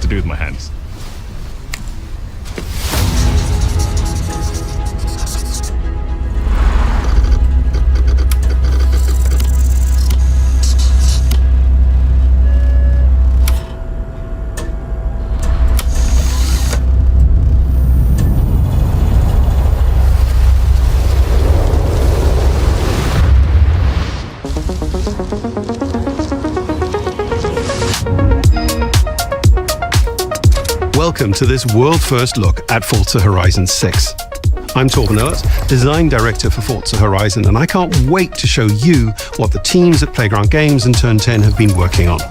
what to do with my hands. Welcome to this world-first look at Forza Horizon 6. I'm Torben Ehlert, Design Director for Forza Horizon, and I can't wait to show you what the teams at Playground Games and Turn 10 have been working on.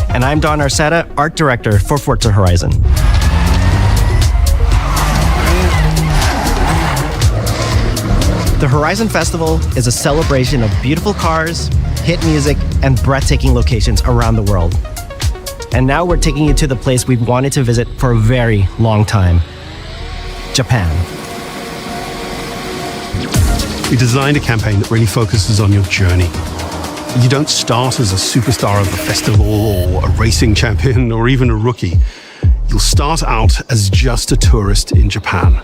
And I'm Don Arceta, Art Director for Forza Horizon. The Horizon Festival is a celebration of beautiful cars, hit music, and breathtaking locations around the world. And now we're taking you to the place we've wanted to visit for a very long time, Japan. We designed a campaign that really focuses on your journey. You don't start as a superstar of the festival or a racing champion or even a rookie. You'll start out as just a tourist in Japan.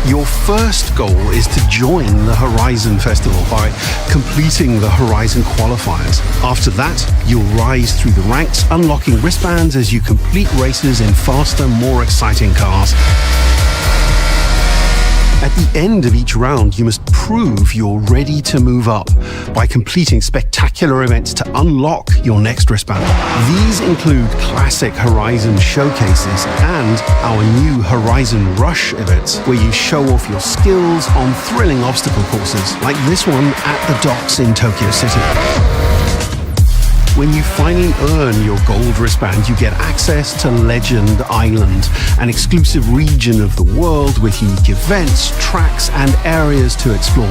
Your first goal is to join the Horizon Festival by completing the Horizon qualifiers. After that, you'll rise through the ranks, unlocking wristbands as you complete races in faster, more exciting cars. At the end of each round, you must prove you're ready to move up by completing spectacular events to unlock your next wristband. These include classic Horizon showcases and our new Horizon Rush events, where you show off your skills on thrilling obstacle courses, like this one at the docks in Tokyo City. When you finally earn your gold wristband, you get access to Legend Island, an exclusive region of the world with unique events, tracks, and areas to explore,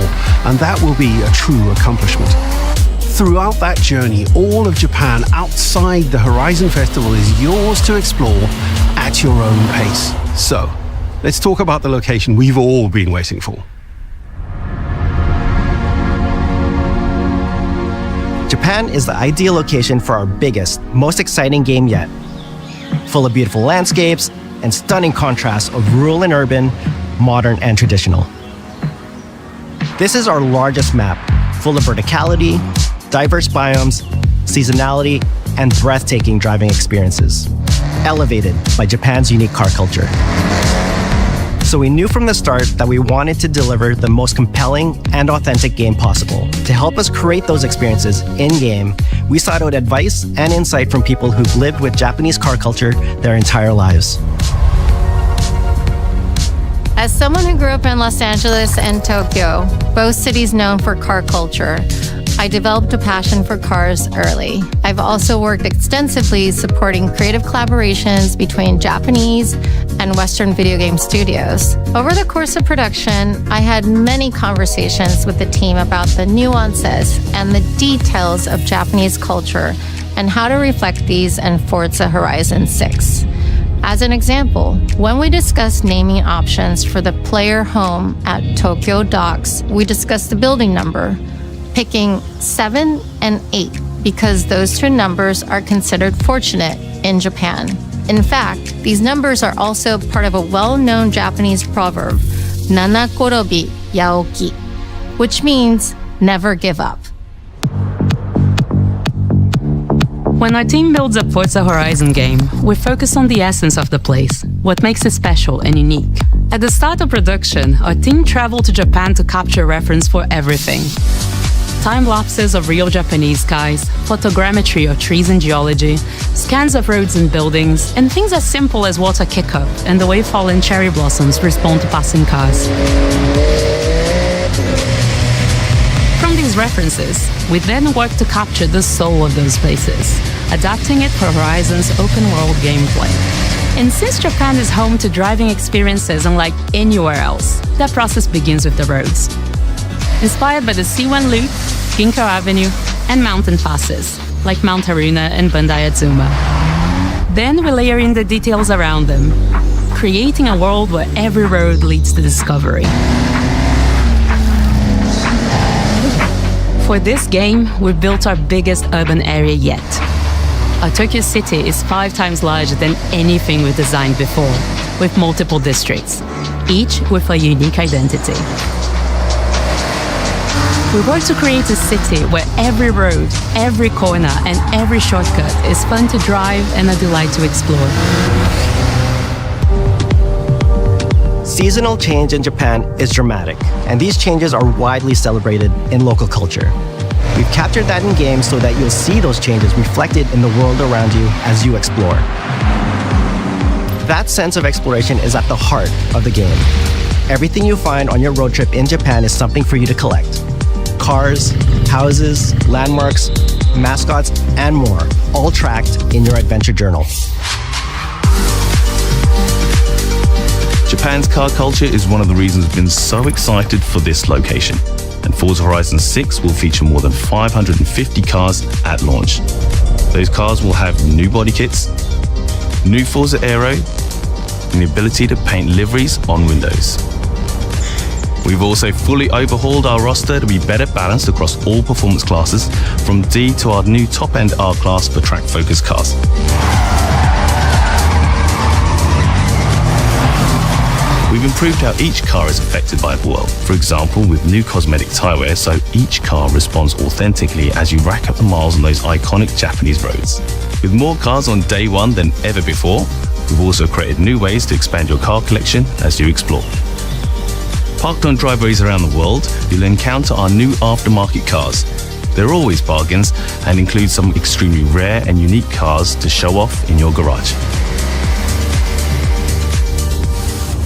and that will be a true accomplishment. Throughout that journey, all of Japan outside the Horizon Festival is yours to explore at your own pace. So, let's talk about the location we've all been waiting for. Japan is the ideal location for our biggest, most exciting game yet. Full of beautiful landscapes and stunning contrasts of rural and urban, modern and traditional. This is our largest map, full of verticality, diverse biomes, seasonality, and breathtaking driving experiences, elevated by Japan's unique car culture. So we knew from the start that we wanted to deliver the most compelling and authentic game possible. To help us create those experiences in-game, we sought out advice and insight from people who've lived with Japanese car culture their entire lives. As someone who grew up in Los Angeles and Tokyo, both cities known for car culture, I developed a passion for cars early. I've also worked extensively supporting creative collaborations between Japanese and Western video game studios. Over the course of production, I had many conversations with the team about the nuances and the details of Japanese culture and how to reflect these in Forza Horizon 6. As an example, when we discussed naming options for the player home at Tokyo Docks, we discussed the building number, picking 7 and 8 because those two numbers are considered fortunate in Japan. In fact, these numbers are also part of a well-known Japanese proverb, Nana Korobi Yaoki, which means never give up. When our team builds a Forza Horizon game, we focus on the essence of the place, what makes it special and unique. At the start of production, our team traveled to Japan to capture reference for everything. Time-lapses of real Japanese skies, photogrammetry of trees and geology, scans of roads and buildings, and things as simple as water kick-up and the way fallen cherry blossoms respond to passing cars. From these references, we then work to capture the soul of those places, adapting it for Horizon's open-world gameplay. And since Japan is home to driving experiences unlike anywhere else, that process begins with the roads. Inspired by the C1 Loop, Ginkgo Avenue, and mountain passes, like Mount Haruna and Bandai Atsuma. Then we layer in the details around them, creating a world where every road leads to discovery. For this game, we built our biggest urban area yet. Tokyo City is 5 times larger than anything we've designed before, with multiple districts, each with a unique identity. We work to create a city where every road, every corner, and every shortcut is fun to drive and a delight to explore. Seasonal change in Japan is dramatic, and these changes are widely celebrated in local culture. We've captured that in games so that you'll see those changes reflected in the world around you as you explore. That sense of exploration is at the heart of the game. Everything you find on your road trip in Japan is something for you to collect. Cars, houses, landmarks, mascots, and more, all tracked in your adventure journal. Japan's car culture is one of the reasons we've been so excited for this location. And Forza Horizon 6 will feature more than 550 cars at launch. Those cars will have new body kits, new Forza Aero, and the ability to paint liveries on windows. We've also fully overhauled our roster to be better balanced across all performance classes, from D to our new top-end R-Class for track-focused cars. We've improved how each car is affected by the world. For example, with new cosmetic tyre wear, so each car responds authentically as you rack up the miles on those iconic Japanese roads. With more cars on day one than ever before, we've also created new ways to expand your car collection as you explore. Parked on driveways around the world, you'll encounter our new aftermarket cars. They're always bargains and include some extremely rare and unique cars to show off in your garage.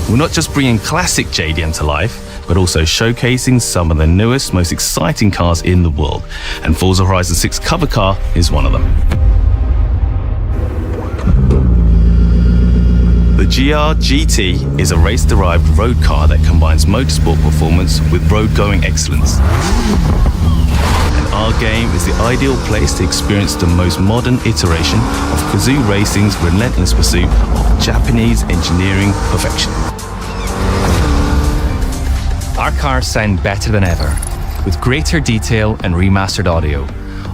We're not just bringing classic JDM to life, but also showcasing some of the newest, most exciting cars in the world. And Forza Horizon 6 cover car is one of them. The GR GT is a race-derived road car that combines motorsport performance with road-going excellence. And our game is the ideal place to experience the most modern iteration of Kazoo Racing's relentless pursuit of Japanese engineering perfection. Our cars sound better than ever, with greater detail and remastered audio,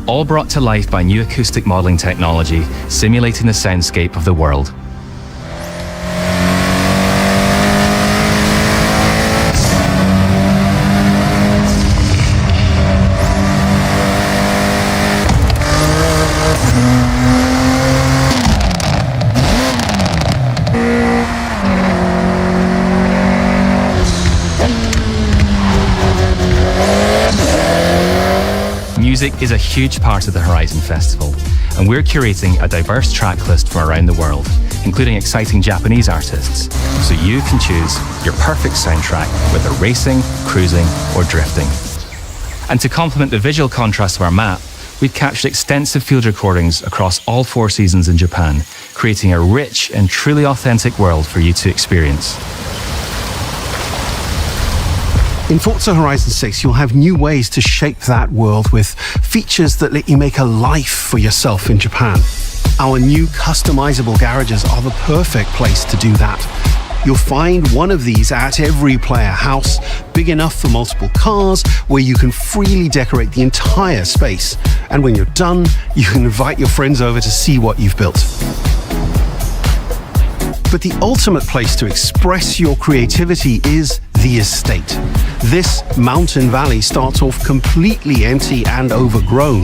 all brought to life by new acoustic modeling technology, simulating the soundscape of the world. Music is a huge part of the Horizon Festival, and we're curating a diverse track list from around the world, including exciting Japanese artists, so you can choose your perfect soundtrack, whether racing, cruising, or drifting. And to complement the visual contrast of our map, we've captured extensive field recordings across all 4 seasons in Japan, creating a rich and truly authentic world for you to experience. In Forza Horizon 6, you'll have new ways to shape that world with features that let you make a life for yourself in Japan. Our new customizable garages are the perfect place to do that. You'll find one of these at every player house, big enough for multiple cars, where you can freely decorate the entire space. And when you're done, you can invite your friends over to see what you've built. But the ultimate place to express your creativity is the estate. This mountain valley starts off completely empty and overgrown,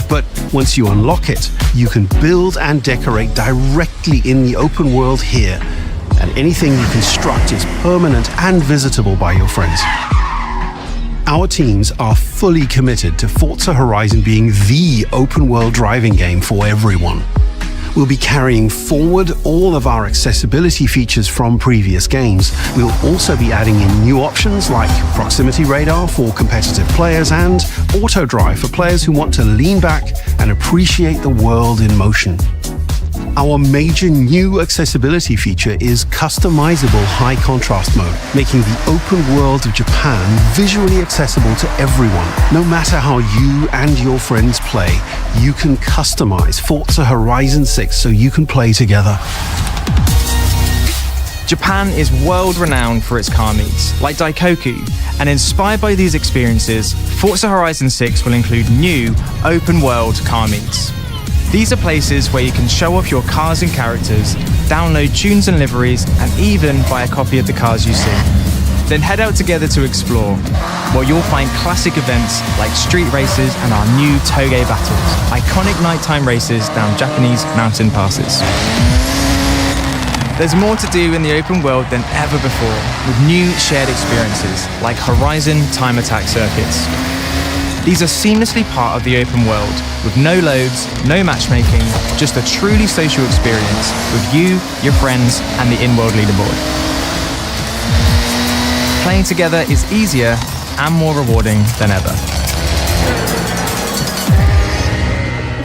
but once you unlock it, you can build and decorate directly in the open world here, and anything you construct is permanent and visitable by your friends. Our teams are fully committed to Forza Horizon being the open world driving game for everyone. We'll be carrying forward all of our accessibility features from previous games. We'll also be adding in new options like proximity radar for competitive players and auto drive for players who want to lean back and appreciate the world in motion. Our major new accessibility feature is customizable high contrast mode, making the open world of Japan visually accessible to everyone. No matter how you and your friends play, you can customize Forza Horizon 6 so you can play together. Japan is world-renowned for its car meets, like Daikoku, and inspired by these experiences, Forza Horizon 6 will include new open-world car meets. These are places where you can show off your cars and characters, download tunes and liveries, and even buy a copy of the cars you see. Then head out together to explore, where you'll find classic events like street races and our new Toge battles, iconic nighttime races down Japanese mountain passes. There's more to do in the open world than ever before, with new shared experiences like Horizon Time Attack circuits. These are seamlessly part of the open world, with no loads, no matchmaking, just a truly social experience with you, your friends, and the in-world leaderboard. Playing together is easier and more rewarding than ever.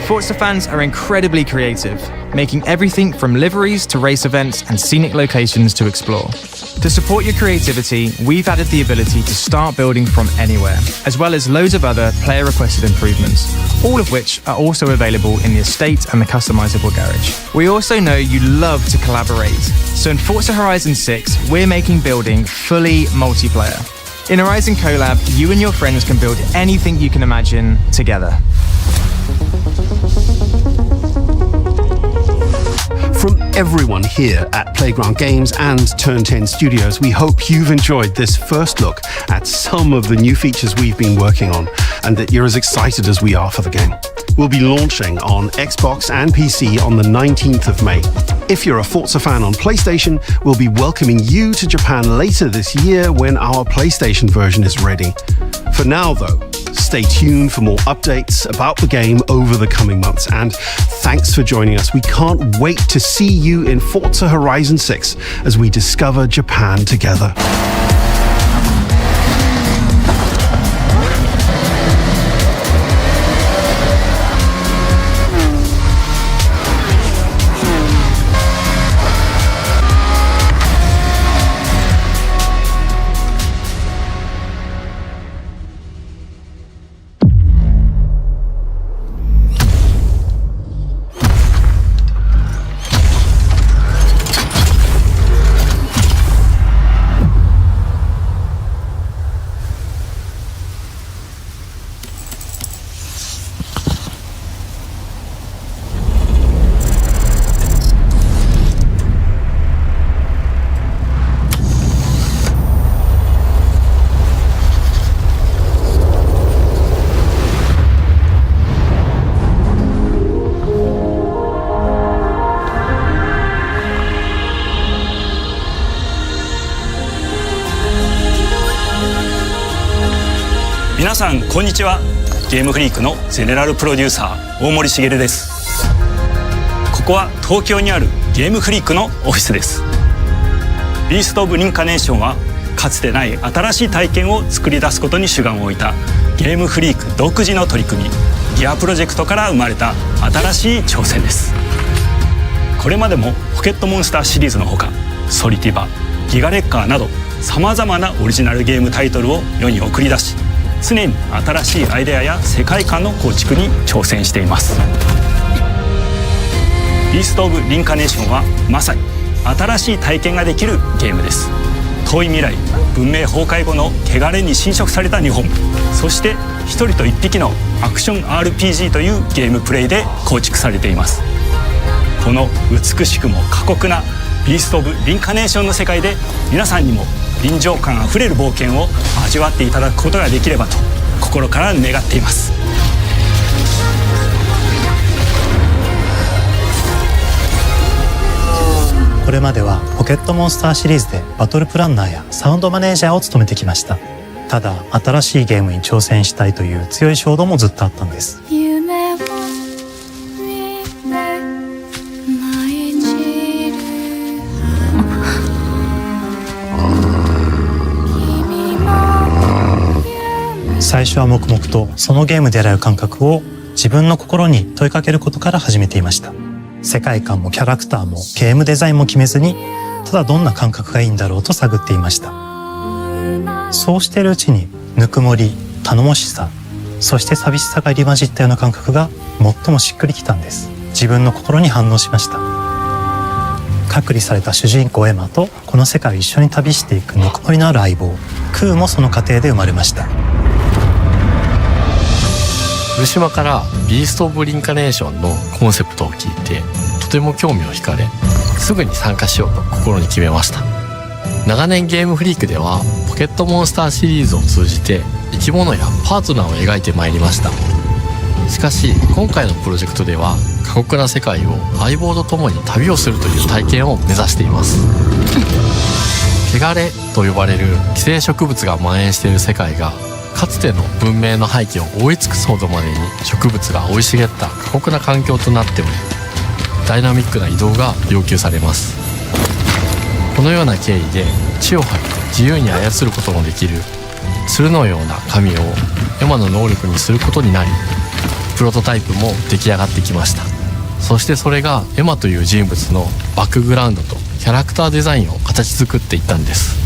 Forza fans are incredibly creative, making everything from liveries to race events and scenic locations to explore. To support your creativity, we've added the ability to start building from anywhere, as well as loads of other player-requested improvements, all of which are also available in the estate and the customizable garage. We also know you love to collaborate, so in Forza Horizon 6, we're making building fully multiplayer. In Horizon Collab, you and your friends can build anything you can imagine together. From everyone here at Playground Games and Turn 10 Studios, we hope you've enjoyed this first look at some of the new features we've been working on and that you're as excited as we are for the game. We'll be launching on Xbox and PC on the 19th of May. If you're a Forza fan on PlayStation, we'll be welcoming you to Japan later this year when our PlayStation version is ready. For now, though, stay tuned for more updates about the game over the coming months. And thanks for joining us. We can't wait to see you in Forza Horizon 6 as we discover Japan together. 皆さんこんにちは。ゲームフリークのゼネラルプロデューサー大森茂です。ここは東京にあるゲームフリークのオフィスです。ビースト・オブ・リンカネーションはかつてない新しい体験を作り出すことに主眼を置いたゲームフリーク独自の取り組みギアプロジェクトから生まれた新しい挑戦です。これまでもポケットモンスターシリーズのほかソリティバ、ギガレッカーなどさまざまなオリジナルゲームタイトルを世に送り出し、常に新しいアイデアや世界観の構築に挑戦しています。ビースト・オブ・リンカネーションはまさに新しい体験ができるゲームです。遠い未来、文明崩壊後の汚れに侵食された日本、そして一人と一匹のアクション RPG というゲームプレイで構築されています。この美しくも過酷なビースト・オブ・リンカネーションの世界で皆さんにも臨場感あふれる冒険を味わっていただくことができればと心から願っています。これまではポケットモンスターシリーズでバトルプランナーやサウンドマネージャーを務めてきました。ただ新しいゲームに挑戦したいという強い衝動もずっとあったんです。最初は黙々とそのゲームで得られる感覚を自分の心に問いかけることから始めていました。世界観もキャラクターもゲームデザインも決めずに、ただどんな感覚がいいんだろうと探っていました。そうしているうちにぬくもり、頼もしさ、そして寂しさが入り混じったような感覚が最もしっくりきたんです。自分の心に反応しました。隔離された主人公エマとこの世界を一緒に旅していくぬくもりのある相棒クーもその過程で生まれました。古島からビースト・オブ・リンカネーションのコンセプトを聞いてとても興味を惹かれ、すぐに参加しようと心に決めました。長年ゲームフリークではポケットモンスターシリーズを通じて生き物やパートナーを描いてまいりました。しかし今回のプロジェクトでは過酷な世界を相棒と共に旅をするという体験を目指しています。汚れと呼ばれる寄生植物が蔓延している世界がかつての文明の廃棄を覆い尽くすほどまでに植物が生い茂った過酷な環境となっており、ダイナミックな移動が要求されます。このような経緯で血を吐いて自由に操ることのできる鶴のような髪をエマの能力にすることになり、プロトタイプも出来上がってきました。そしてそれがエマという人物のバックグラウンドとキャラクターデザインを形作っていったんです。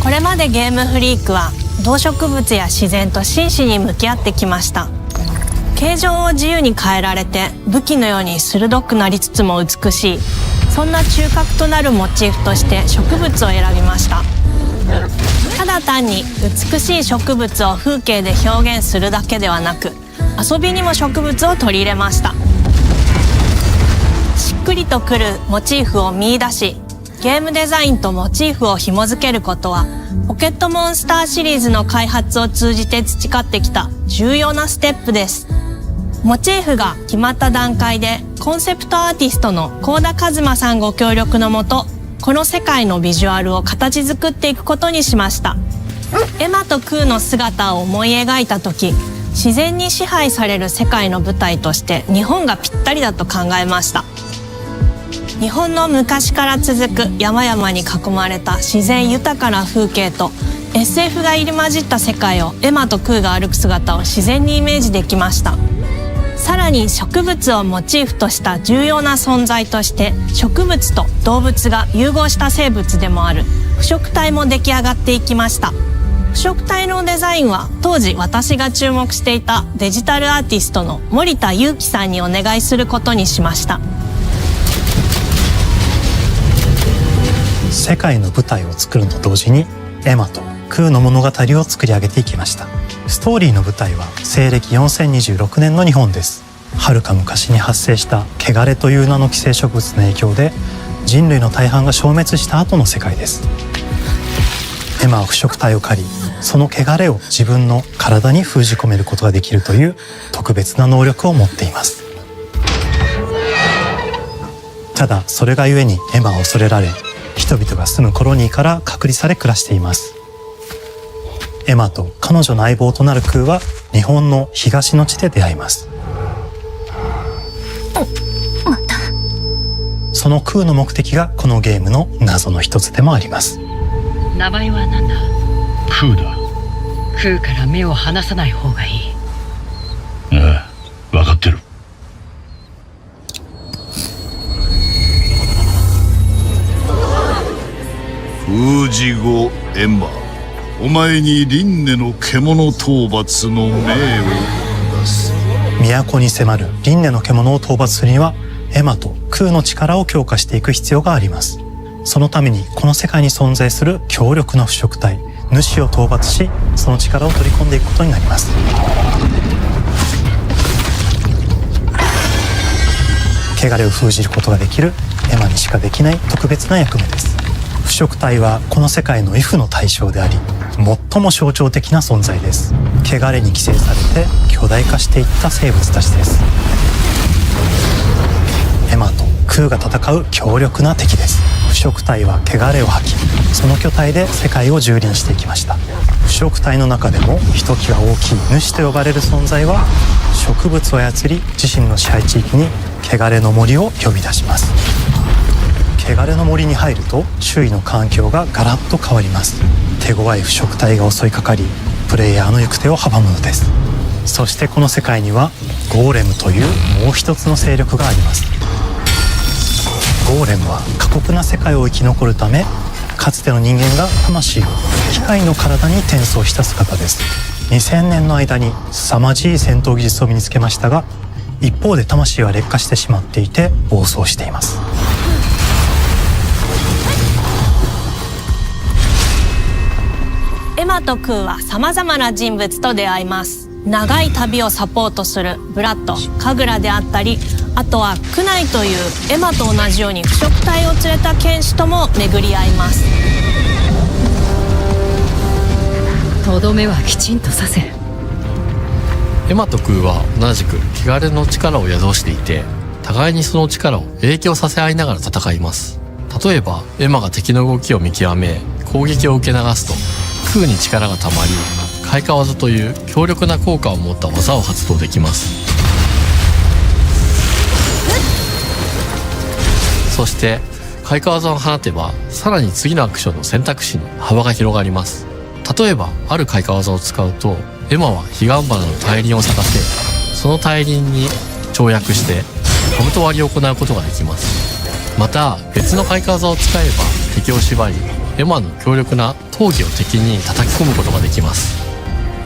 これまでゲームフリークは動植物や自然と真摯に向き合ってきました。形状を自由に変えられて武器のように鋭くなりつつも美しい、そんな中核となるモチーフとして植物を選びました。ただ単に美しい植物を風景で表現するだけではなく、遊びにも植物を取り入れました。しっくりとくるモチーフを見出し、ゲームデザインとモチーフを紐付けることはポケットモンスターシリーズの開発を通じて培ってきた重要なステップです。モチーフが決まった段階でコンセプトアーティストの幸田一馬さんご協力のもと、この世界のビジュアルを形作っていくことにしました。エマとクーの姿を思い描いた時、自然に支配される世界の舞台として日本がぴったりだと考えました。日本の昔から続く山々に囲まれた自然豊かな風景と SF が入り混じった世界をエマとクーが歩く姿を自然にイメージできました。さらに植物をモチーフとした重要な存在として植物と動物が融合した生物でもある腐植体も出来上がっていきました。腐植体のデザインは当時私が注目していたデジタルアーティストの森田裕樹さんにお願いすることにしました。世界の舞台を作ると同時にエマとクーの物語を作り上げていきました。ストーリーの舞台は西暦4026年の日本です。遥か昔に発生した汚れという名の寄生植物の影響で人類の大半が消滅した後の世界です。エマは腐植体を狩り、その汚れを自分の体に封じ込めることができるという特別な能力を持っています。ただそれがゆえにエマは恐れられ、人々が住むコロニーから隔離され暮らしています。エマと彼女の相棒となるクーは日本の東の地で出会います。またそのクーの目的がこのゲームの謎の一つでもあります。名前は何だ？クーだ。クーから目を離さない方がいい。ああ、分かってる。封じ後エマ、お前に輪廻の獣討伐の命を下す。都に迫る輪廻の獣を討伐するにはエマとクーの力を強化していく必要があります。そのためにこの世界に存在する強力な腐植体主を討伐し、その力を取り込んでいくことになります。汚れを封じることができるエマにしかできない特別な役目です。腐植体はこの世界の畏怖の対象であり、最も象徴的な存在です。汚れに寄生されて巨大化していった生物たちです。エマとクーが戦う強力な敵です。腐植体は汚れを吐き、その巨体で世界を蹂躙していきました。腐植体の中でもひときわ大きい主と呼ばれる存在は、植物を操り自身の支配地域に汚れの森を呼び出します。汚れの森に入ると周囲の環境がガラッと変わります。手強い腐植体が襲いかかり、プレイヤーの行く手を阻むのです。そしてこの世界にはゴーレムというもう一つの勢力があります。ゴーレムは過酷な世界を生き残るため、かつての人間が魂を機械の体に転送した姿です。2000年の間に凄まじい戦闘技術を身につけましたが、一方で魂は劣化してしまっていて暴走しています。エマとクーは様々な人物と出会います。長い旅をサポートするブラッド、カグラであったり、あとはクナイというエマと同じように腐食体を連れた剣士とも巡り合います。とどめはきちんとさせ。エマとクーは同じく汚れの力を宿していて、互いにその力を影響させ合いながら戦います。例えばエマが敵の動きを見極め攻撃を受け流すと、クーに力がたまり開花技という強力な効果を持った技を発動できます。そして開花技を放てば、さらに次のアクションの選択肢に幅が広がります。例えばある開花技を使うと、エマは彼岸花の大輪を咲かせ、その大輪に跳躍して兜割りを行うことができます。また別の開花技を使えば敵を縛り、エマの強力な闘技を敵に叩き込むことができます。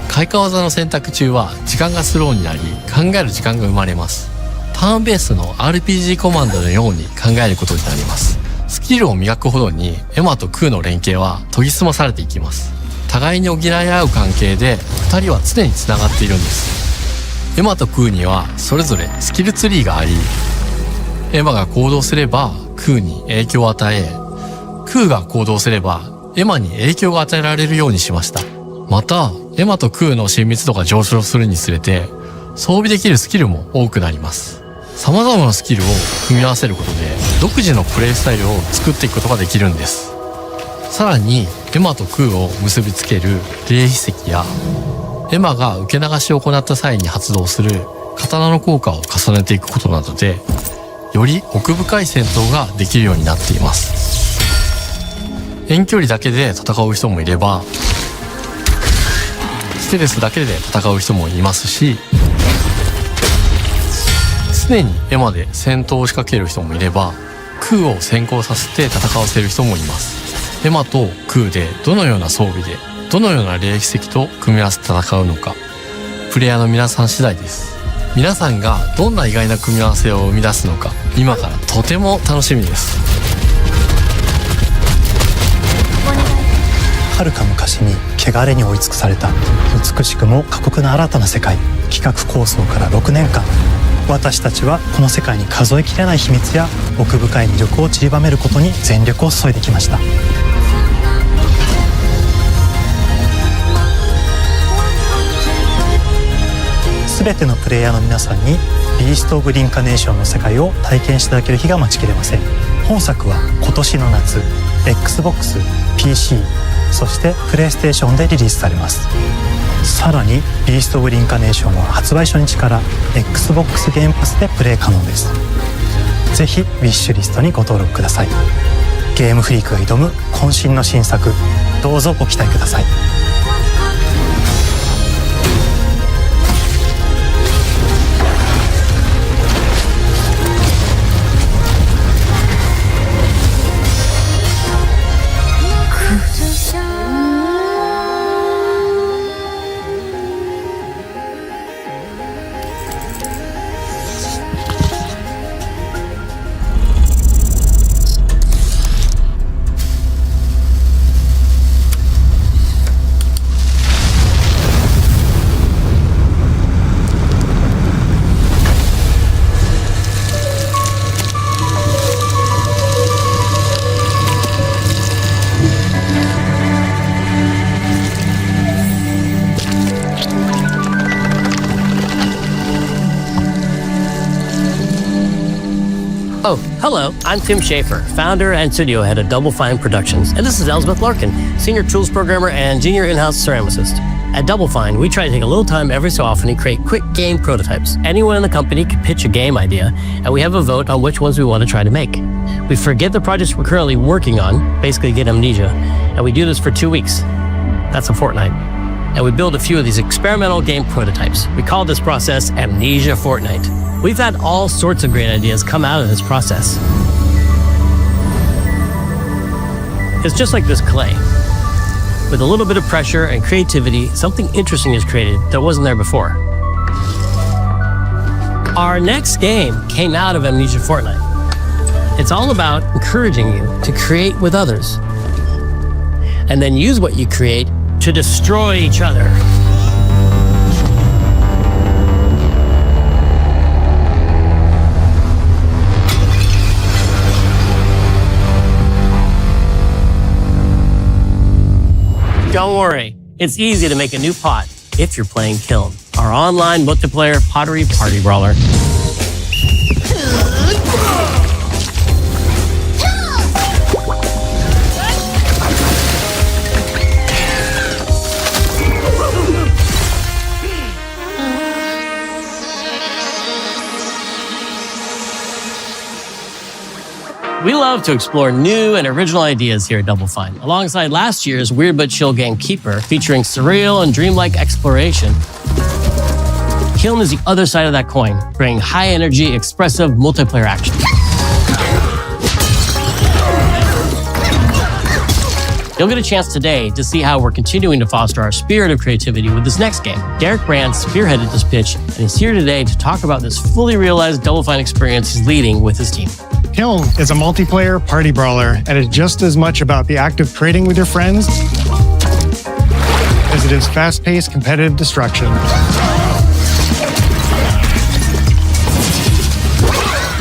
開花技の選択中は時間がスローになり、考える時間が生まれます。ターンベースの RPG コマンドのように考えることになります。スキルを磨くほどにエマとクーの連携は研ぎ澄まされていきます。互いに補い合う関係で2人は常につながっているんです。エマとクーにはそれぞれスキルツリーがあり、エマが行動すればクーに影響を与え、クーが行動すればエマに影響が与えられるようにしました。またエマとクーの親密度が上昇するにつれて装備できるスキルも多くなります。様々なスキルを組み合わせることで独自のプレイスタイルを作っていくことができるんです。さらにエマとクーを結びつける霊秘石や、エマが受け流しを行った際に発動する刀の効果を重ねていくことなどで、より奥深い戦闘ができるようになっています。遠距離だけで戦う人もいれば、ステルスだけで戦う人もいますし、常にエマで戦闘を仕掛ける人もいれば、クーを先行させて戦わせる人もいます。エマとクーでどのような装備でどのような霊秘石と組み合わせて戦うのか、プレイヤーの皆さん次第です。皆さんがどんな意外な組み合わせを生み出すのか、今からとても楽しみです。遥か昔に汚れに追い尽くされた美しくも過酷な新たな世界。企画構想から6年間、私たちはこの世界に数えきれない秘密や奥深い魅力を散りばめることに全力を注いできました。全てのプレイヤーの皆さんにビースト・オブ・リンカネーションの世界を体験していただける日が待ちきれません。本作は今年の夏 XBOX、PC、そしてプレイステーションでリリースされます。さらにビースト・オブ・リンカネーションは発売初日から XBOX ゲームパスでプレイ可能です。ぜひウィッシュリストにご登録ください。ゲームフリークが挑む渾身の新作、どうぞご期待ください。Oh, hello. I'm Tim Schafer, founder and studio head of Double Fine Productions, and this is Elizabeth Larkin, senior tools programmer and junior in-house ceramicist. At Double Fine, we try to take a little time every so often and create quick game prototypes. Anyone in the company can pitch a game idea, and we have a vote on which ones we want to try to make. We forget the projects we're currently working on, basically get amnesia, and we do this for 2 weeks. That's a fortnight. And we build a few of these experimental game prototypes. We call this process Amnesia Fortnight. We've had all sorts of great ideas come out of this process. It's just like this clay. With a little bit of pressure and creativity, something interesting is created that wasn't there before. Our next game came out of Amnesia Fortnight. It's all about encouraging you to create with others, and then use what you create to destroy each other. Don't worry, it's easy to make a new pot if you're playing Kiln, our online multiplayer pottery party brawler. We love to explore new and original ideas here at Double Fine. Alongside last year's Weird But Chill game Keeper, featuring surreal and dreamlike exploration, Kiln is the other side of that coin, bringing high-energy, expressive multiplayer action. You'll get a chance today to see how we're continuing to foster our spirit of creativity with this next game. Derek Brand spearheaded this pitch, and he's here today to talk about this fully realized Double Fine experience he's leading with his team. Kiln is a multiplayer party brawler and is just as much about the act of trading with your friends as it is fast-paced competitive destruction.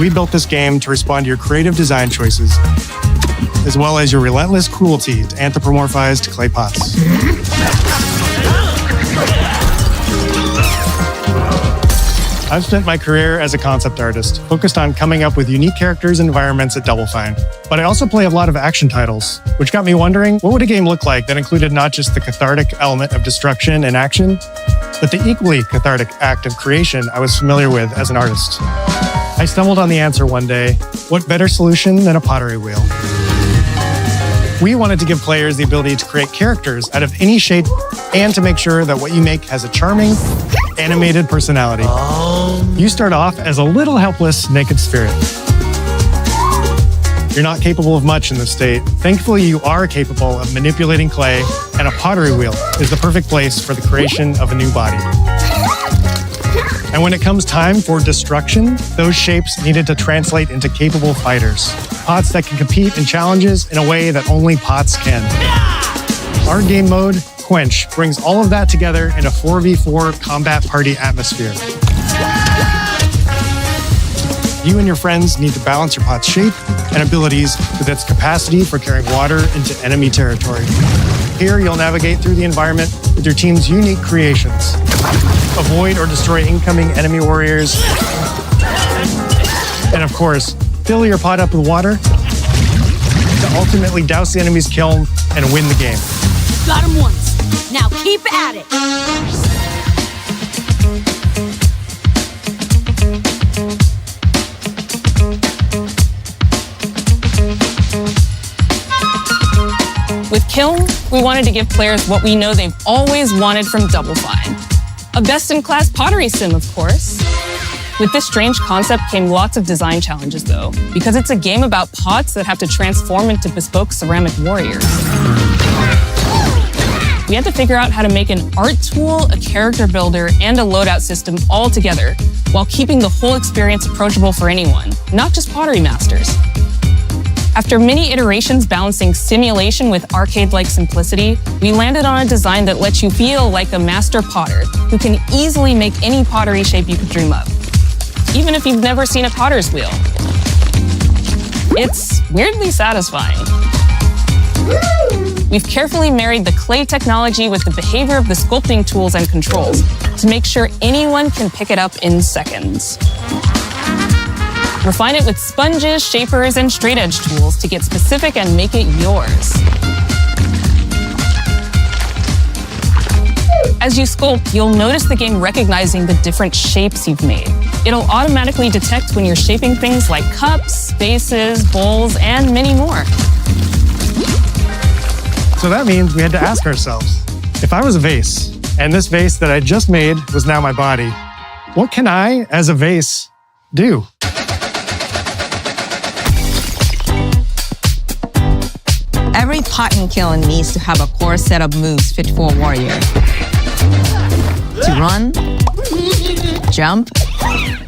We built this game to respond to your creative design choices, as well as your relentless cruelty to anthropomorphized clay pots. I've spent my career as a concept artist, focused on coming up with unique characters and environments at Double Fine. But I also play a lot of action titles, which got me wondering, what would a game look like that included not just the cathartic element of destruction and action, but the equally cathartic act of creation I was familiar with as an artist? I stumbled on the answer one day: what better solution than a pottery wheel? We wanted to give players the ability to create characters out of any shape and to make sure that what you make has a charming, animated personality. You start off as a little helpless, naked spirit. You're not capable of much in this state. Thankfully, you are capable of manipulating clay, and a pottery wheel is the perfect place for the creation of a new body. And when it comes time for destruction, those shapes needed to translate into capable fighters. Pots that can compete in challenges in a way that only pots can. Our game mode, Quench, brings all of that together in a 4v4 combat party atmosphere. You and your friends need to balance your pot's shape and abilities with its capacity for carrying water into enemy territory. Here, you'll navigate through the environment with your team's unique creations. Avoid or destroy incoming enemy warriors. And of course, fill your pot up with water to ultimately douse the enemy's kiln and win the game. Got him once. Now keep at it. With Kiln, we wanted to give players what we know they've always wanted from Double Fine. A best-in-class pottery sim, of course. With this strange concept came lots of design challenges, though, because it's a game about pots that have to transform into bespoke ceramic warriors. We had to figure out how to make an art tool, a character builder, and a loadout system all together, while keeping the whole experience approachable for anyone, not just pottery masters. After many iterations balancing simulation with arcade-like simplicity, we landed on a design that lets you feel like a master potter who can easily make any pottery shape you could dream up, even if you've never seen a potter's wheel. It's weirdly satisfying. We've carefully married the clay technology with the behavior of the sculpting tools and controls to make sure anyone can pick it up in seconds. Refine it with sponges, shapers, and straight edge tools to get specific and make it yours. As you sculpt, you'll notice the game recognizing the different shapes you've made. It'll automatically detect when you're shaping things like cups, vases, bowls, and many more. So that means we had to ask ourselves, if I was a vase, and this vase that I just made was now my body, what can I, as a vase, do? Every pot in Kiln needs to have a core set of moves fit for a warrior. To run, jump,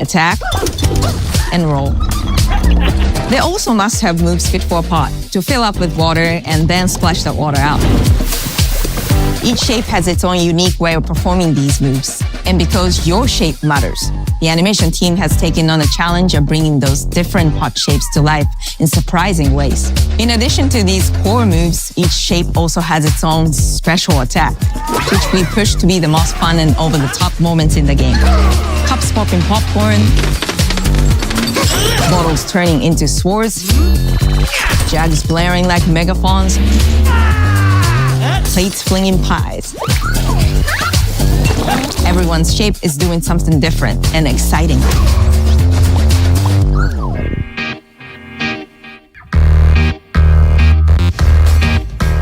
attack, and roll. They also must have moves fit for a pot to fill up with water and then splash that water out. Each shape has its own unique way of performing these moves. And because your shape matters, the animation team has taken on the challenge of bringing those different pot shapes to life in surprising ways. In addition to these core moves, each shape also has its own special attack, which we push to be the most fun and over-the-top moments in the game. Cups popping popcorn, bottles turning into swords, jugs blaring like megaphones, plates flinging pies. Everyone's shape is doing something different and exciting.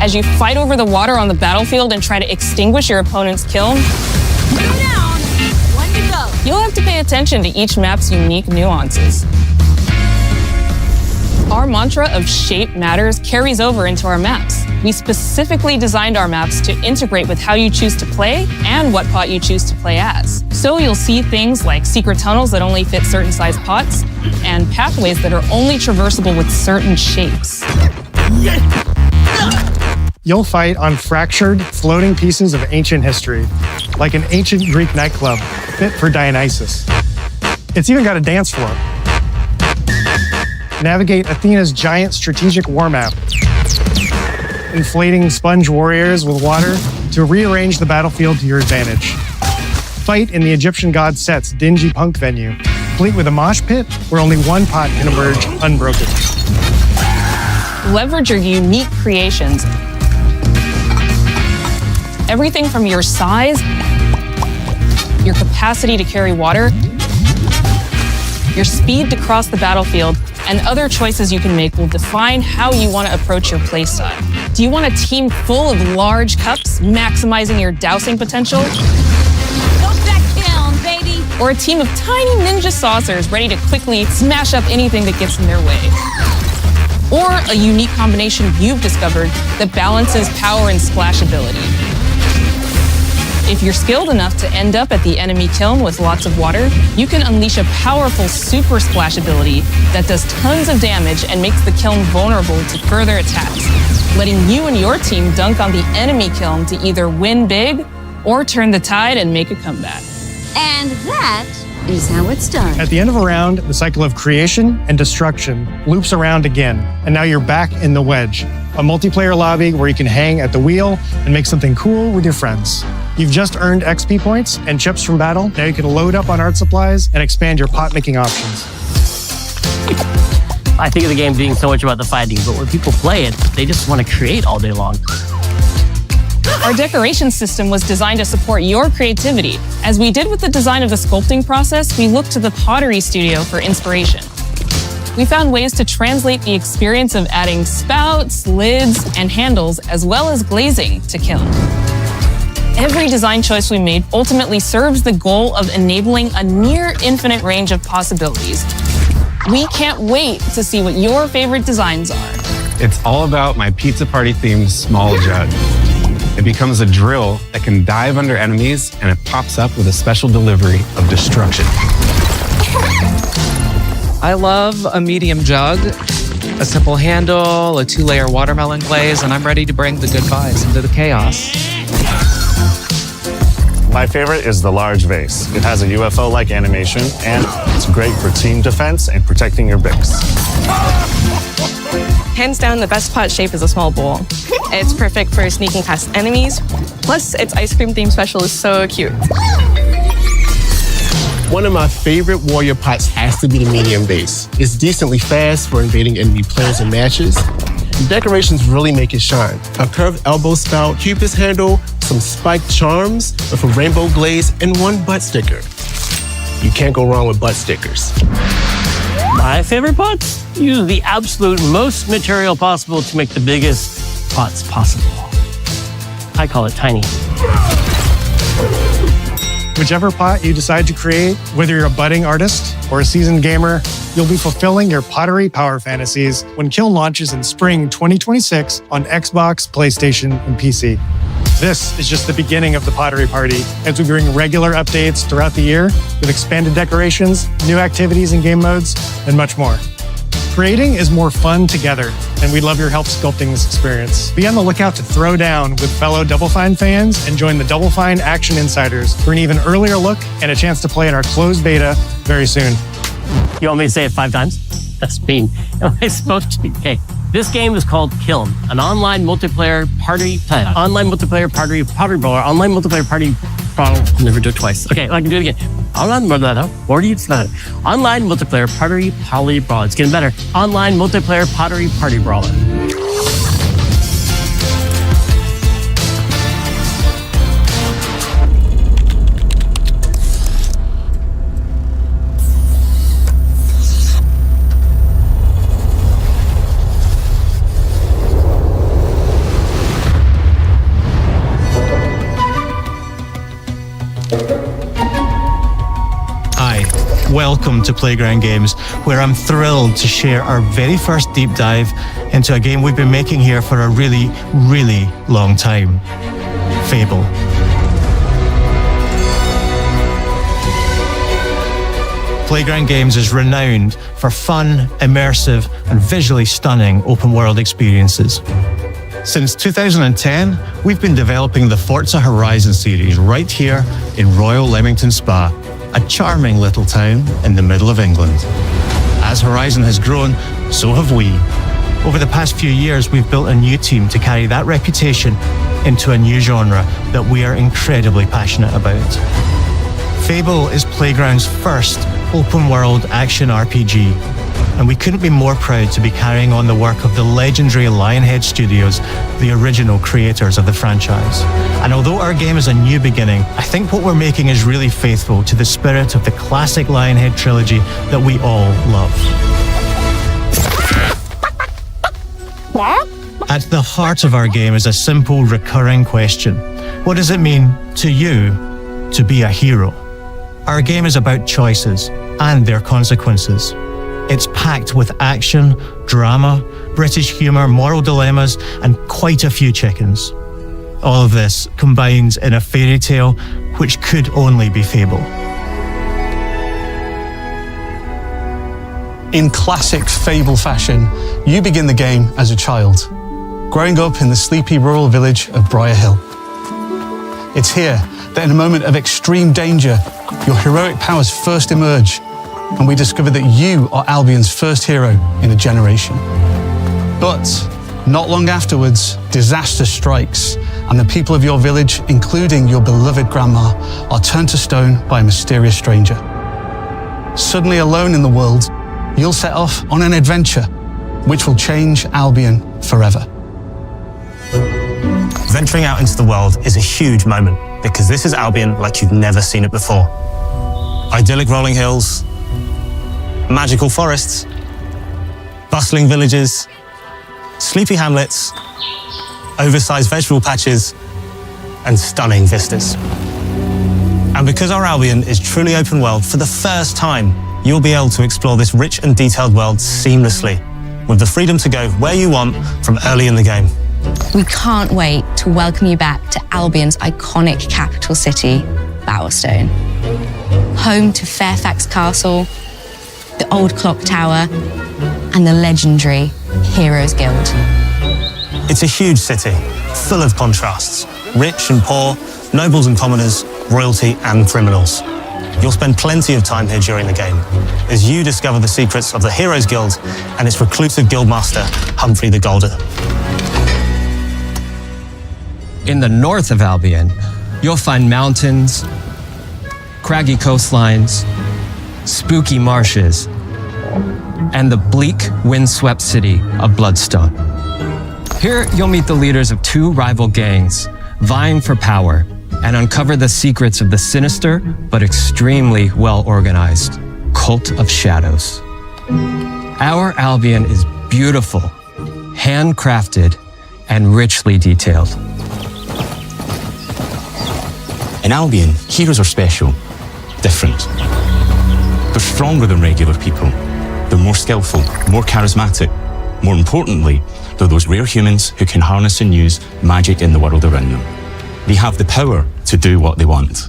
As you fight over the water on the battlefield and try to extinguish your opponent's kiln, you'll have to pay attention to each map's unique nuances. Our mantra of shape matters carries over into our maps. We specifically designed our maps to integrate with how you choose to play and what pot you choose to play as. So you'll see things like secret tunnels that only fit certain size pots and pathways that are only traversable with certain shapes. You'll fight on fractured, floating pieces of ancient history, like an ancient Greek nightclub fit for Dionysus. It's even got a dance floor. Navigate Athena's giant strategic war map, inflating sponge warriors with water to rearrange the battlefield to your advantage. Fight in the Egyptian god Set's dingy punk venue, complete with a mosh pit where only one pot can emerge unbroken. Leverage your unique creations. Everything from your size, your capacity to carry water, your speed to cross the battlefield, and other choices you can make will define how you want to approach your playstyle. Do you want a team full of large cups, maximizing your dousing potential? Or a team of tiny ninja saucers ready to quickly smash up anything that gets in their way? Or a unique combination you've discovered that balances power and splashability? If you're skilled enough to end up at the enemy kiln with lots of water, you can unleash a powerful super splash ability that does tons of damage and makes the kiln vulnerable to further attacks, letting you and your team dunk on the enemy kiln to either win big or turn the tide and make a comeback. And that is how it's done. At the end of a round, the cycle of creation and destruction loops around again, and now you're back in the wedge, a multiplayer lobby where you can hang at the wheel and make something cool with your friends. You've just earned XP points and chips from battle. Now you can load up on art supplies and expand your pot-making options. I think of the game being so much about the fighting, but when people play it, they just want to create all day long. Our decoration system was designed to support your creativity. As we did with the design of the sculpting process, we looked to the pottery studio for inspiration. We found ways to translate the experience of adding spouts, lids, and handles, as well as glazing to kiln. Every design choice we made ultimately serves the goal of enabling a near infinite range of possibilities. We can't wait to see what your favorite designs are. It's all about my pizza party themed small jug. It becomes a drill that can dive under enemies, and it pops up with a special delivery of destruction. I love a medium jug, a simple handle, a 2-layer watermelon glaze, and I'm ready to bring the good vibes into the chaos. My favorite is the large vase. It has a UFO-like animation, and it's great for team defense and protecting your Bix. Hands down, the best pot shape is a small bowl. It's perfect for sneaking past enemies. Plus, its ice cream theme special is so cute. One of my favorite warrior pots has to be the medium base. It's decently fast for invading enemy players and matches. The decorations really make it shine. A curved elbow spout, Cupid's handle, some spiked charms with a rainbow glaze, and one butt sticker. You can't go wrong with butt stickers. My favorite pots? Use the absolute most material possible to make the biggest pots possible. I call it tiny. Whichever pot you decide to create, whether you're a budding artist or a seasoned gamer, you'll be fulfilling your pottery power fantasies when Kiln launches in spring 2026 on Xbox, PlayStation, and PC. This is just the beginning of the Pottery Party as we bring regular updates throughout the year with expanded decorations, new activities and game modes, and much more. Creating is more fun together, and we'd love your help sculpting this experience. Be on the lookout to throw down with fellow Double Fine fans and join the Double Fine Action Insiders for an even earlier look and a chance to play in our closed beta very soon. You want me to say it 5 times? That's mean. Am I supposed to? Okay. This game is called Kill 'em, an online multiplayer party brawler, never do it twice. Okay, I can do it again. Online multiplayer party brawler. It's getting better. Online multiplayer party brawler. Welcome to Playground Games, where I'm thrilled to share our very first deep dive into a game we've been making here for a really, really long time. Fable. Playground Games is renowned for fun, immersive, and visually stunning open-world experiences. Since 2010, we've been developing the Forza Horizon series right here in Royal Leamington Spa, a charming little town in the middle of England. As Horizon has grown, so have we. Over the past few years, we've built a new team to carry that reputation into a new genre that we are incredibly passionate about. Fable is Playground's first open-world action RPG, and we couldn't be more proud to be carrying on the work of the legendary Lionhead Studios, the original creators of the franchise. And although our game is a new beginning, I think what we're making is really faithful to the spirit of the classic Lionhead trilogy that we all love. At the heart of our game is a simple, recurring question. What does it mean to you to be a hero? Our game is about choices and their consequences. It's packed with action, drama, British humour, moral dilemmas, and quite a few chickens. All of this combines in a fairy tale which could only be Fable. In classic Fable fashion, you begin the game as a child, growing up in the sleepy rural village of Briar Hill. It's here that in a moment of extreme danger, your heroic powers first emerge, and we discover that you are Albion's first hero in a generation. But not long afterwards, disaster strikes, and the people of your village, including your beloved grandma, are turned to stone by a mysterious stranger. Suddenly alone in the world, you'll set off on an adventure which will change Albion forever. Venturing out into the world is a huge moment because this is Albion like you've never seen it before. Idyllic rolling hills, magical forests, bustling villages, sleepy hamlets, oversized vegetable patches, and stunning vistas. And because our Albion is truly open world, for the first time, you'll be able to explore this rich and detailed world seamlessly, with the freedom to go where you want from early in the game. We can't wait to welcome you back to Albion's iconic capital city, Bowerstone. Home to Fairfax Castle, the Old Clock Tower, and the legendary Heroes Guild. It's a huge city, full of contrasts, rich and poor, nobles and commoners, royalty and criminals. You'll spend plenty of time here during the game as you discover the secrets of the Heroes Guild and its reclusive guildmaster, Humphrey the Golden. In the north of Albion, you'll find mountains, craggy coastlines, spooky marshes, and the bleak, windswept city of Bloodstone. Here, you'll meet the leaders of two rival gangs, vying for power, and uncover the secrets of the sinister but extremely well-organized Cult of Shadows. Our Albion is beautiful, handcrafted, and richly detailed. In Albion, heroes are special, different. They're stronger than regular people. They're more skillful, more charismatic. More importantly, they're those rare humans who can harness and use magic in the world around them. They have the power to do what they want.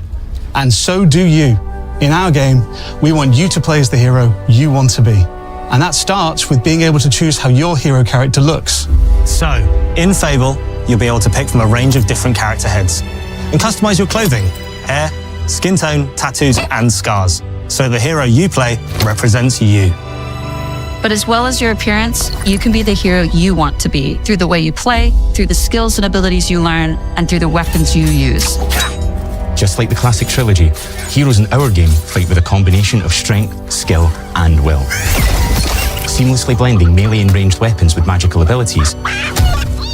And so do you. In our game, we want you to play as the hero you want to be. And that starts with being able to choose how your hero character looks. So, in Fable, you'll be able to pick from a range of different character heads and customize your clothing, hair, skin tone, tattoos, and scars. So the hero you play represents you. But as well as your appearance, you can be the hero you want to be through the way you play, through the skills and abilities you learn, and through the weapons you use. Just like the classic trilogy, heroes in our game fight with a combination of strength, skill, and will. Seamlessly blending melee and ranged weapons with magical abilities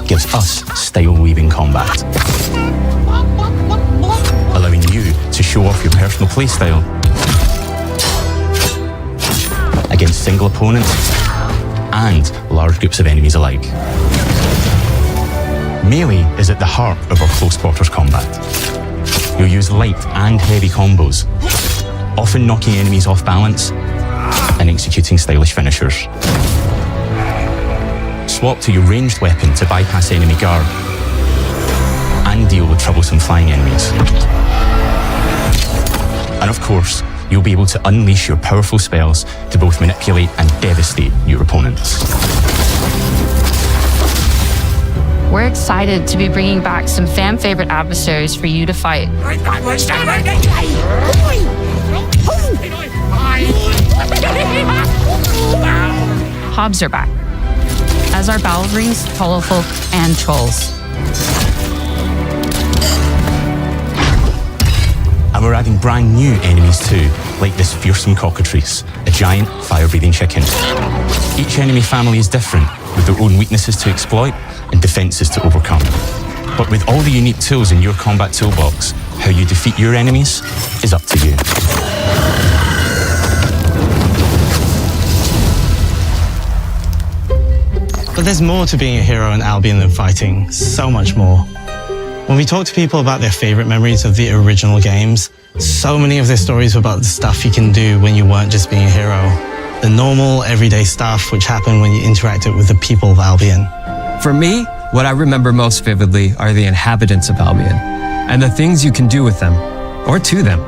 gives us style-weaving combat. Allowing you to show off your personal playstyle against single opponents and large groups of enemies alike. Melee is at the heart of our close quarters combat. You'll use light and heavy combos, often knocking enemies off balance and executing stylish finishers. Swap to your ranged weapon to bypass enemy guard and deal with troublesome flying enemies. And of course, you'll be able to unleash your powerful spells to both manipulate and devastate your opponents. We're excited to be bringing back some fan-favorite adversaries for you to fight. Hobbs are back, as are Balverines, Hollowfolk, and Trolls. And we're adding brand new enemies too, like this fearsome cockatrice, a giant fire-breathing chicken. Each enemy family is different, with their own weaknesses to exploit and defenses to overcome. But with all the unique tools in your combat toolbox, how you defeat your enemies is up to you. But there's more to being a hero in Albion than fighting, so much more. When we talk to people about their favorite memories of the original games, so many of their stories were about the stuff you can do when you weren't just being a hero. The normal, everyday stuff which happened when you interacted with the people of Albion. For me, what I remember most vividly are the inhabitants of Albion and the things you can do with them or to them.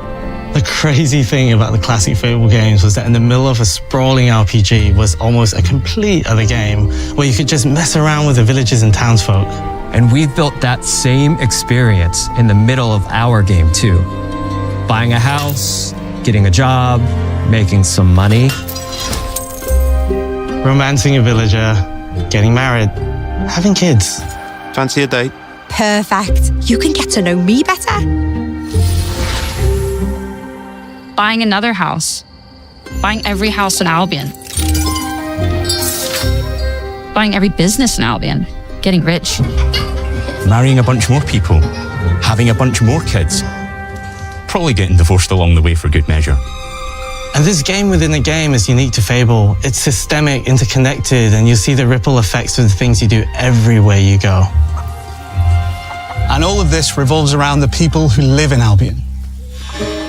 The crazy thing about the classic Fable games was that in the middle of a sprawling RPG was almost a complete other game where you could just mess around with the villages and townsfolk. And we've built that same experience in the middle of our game too. Buying a house, getting a job, making some money. Romancing a villager, getting married, having kids. Fancy a date? Perfect. You can get to know me better. Buying another house. Buying every house in Albion. Buying every business in Albion. Getting rich. Marrying a bunch more people, having a bunch more kids, probably getting divorced along the way for good measure. And this game within a game is unique to Fable. It's systemic, interconnected, and you see the ripple effects of the things you do everywhere you go. And all of this revolves around the people who live in Albion,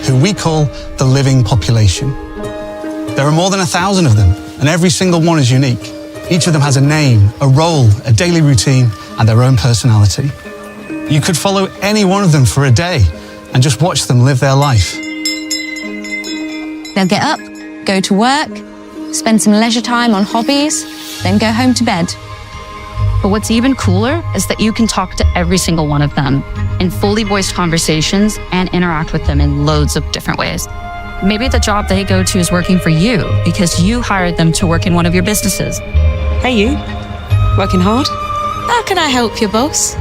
who we call the living population. There are more than 1,000 of them, and every single one is unique. Each of them has a name, a role, a daily routine, and their own personality. You could follow any one of them for a day and just watch them live their life. They'll get up, go to work, spend some leisure time on hobbies, then go home to bed. But what's even cooler is that you can talk to every single one of them in fully voiced conversations and interact with them in loads of different ways. Maybe the job they go to is working for you because you hired them to work in one of your businesses. Hey you, working hard? How can I help you, boss?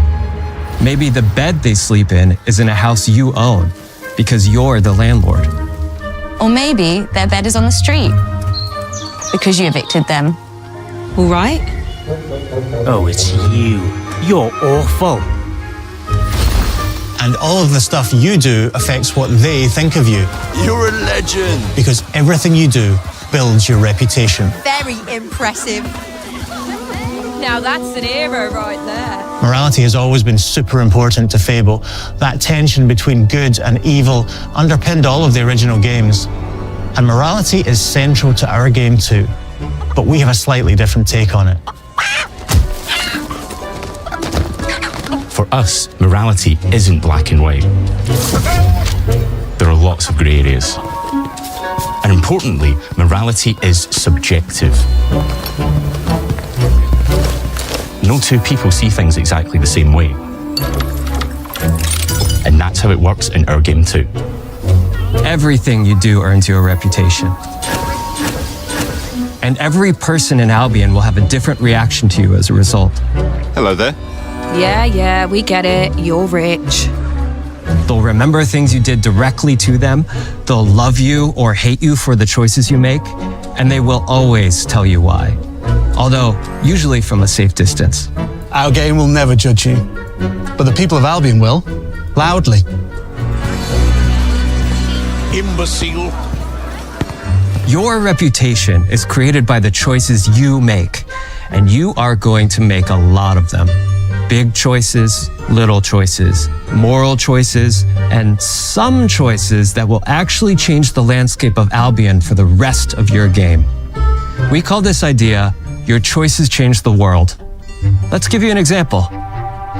Maybe the bed they sleep in is in a house you own because you're the landlord. Or maybe their bed is on the street because you evicted them. All right. Oh, it's you. You're awful. And all of the stuff you do affects what they think of you. You're a legend. Because everything you do builds your reputation. Very impressive. Now that's an hero right there. Morality has always been super important to Fable. That tension between good and evil underpinned all of the original games. And morality is central to our game too. But we have a slightly different take on it. For us, morality isn't black and white. There are lots of grey areas. And importantly, morality is subjective. No two people see things exactly the same way. And that's how it works in our game too. Everything you do earns you a reputation. And every person in Albion will have a different reaction to you as a result. Hello there. Yeah, we get it. You're rich. They'll remember things you did directly to them, they'll love you or hate you for the choices you make, and they will always tell you why. Although, usually from a safe distance. Our game will never judge you, but the people of Albion will, loudly. Imbecile. Your reputation is created by the choices you make, and you are going to make a lot of them. Big choices, little choices, moral choices, and some choices that will actually change the landscape of Albion for the rest of your game. We call this idea, Your Choices Change the World. Let's give you an example.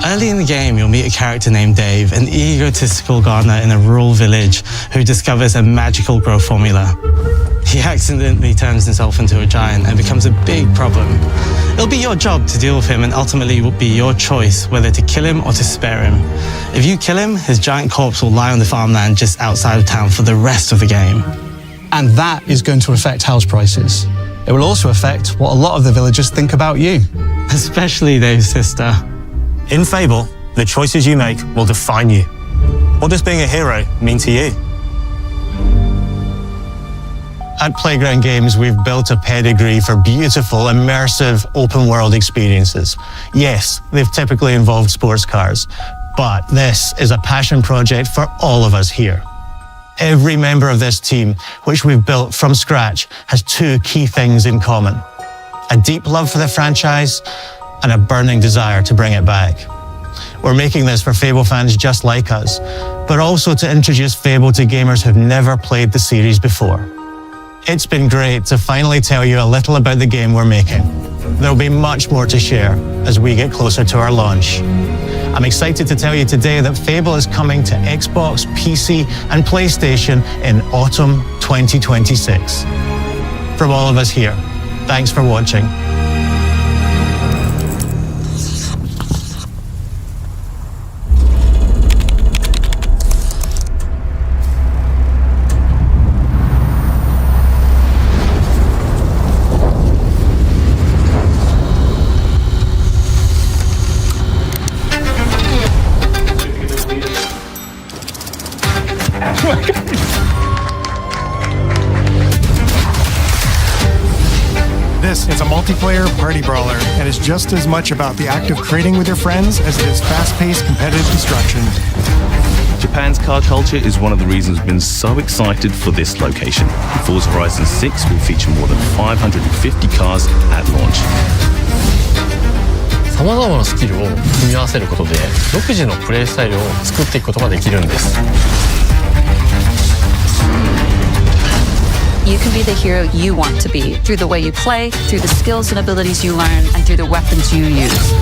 Early in the game, you'll meet a character named Dave, an egotistical gardener in a rural village who discovers a magical growth formula. He accidentally turns himself into a giant and becomes a big problem. It'll be your job to deal with him, and ultimately it will be your choice whether to kill him or to spare him. If you kill him, his giant corpse will lie on the farmland just outside of town for the rest of the game. And that is going to affect house prices. It will also affect what a lot of the villagers think about you. Especially Dave's sister. In Fable, the choices you make will define you. What does being a hero mean to you? At Playground Games, we've built a pedigree for beautiful, immersive, open-world experiences. Yes, they've typically involved sports cars, but this is a passion project for all of us here. Every member of this team, which we've built from scratch, has two key things in common: a deep love for the franchise and a burning desire to bring it back. We're making this for Fable fans just like us, but also to introduce Fable to gamers who've never played the series before. It's been great to finally tell you a little about the game we're making. There'll be much more to share as we get closer to our launch. I'm excited to tell you today that Fable is coming to Xbox, PC, and PlayStation in autumn 2026. From all of us here, thanks for watching. This is a multiplayer party brawler and is just as much about the act of creating with your friends as it is fast-paced competitive destruction. Japan's car culture is one of the reasons we've been so excited for this location. Forza Horizon 6 will feature more than 550 cars at launch. さまざまなスキルを組み合わせることで独自のプレイスタイルを作っていくことができるんです。 You can be the hero you want to be through the way you play, through the skills and abilities you learn, and through the weapons you use.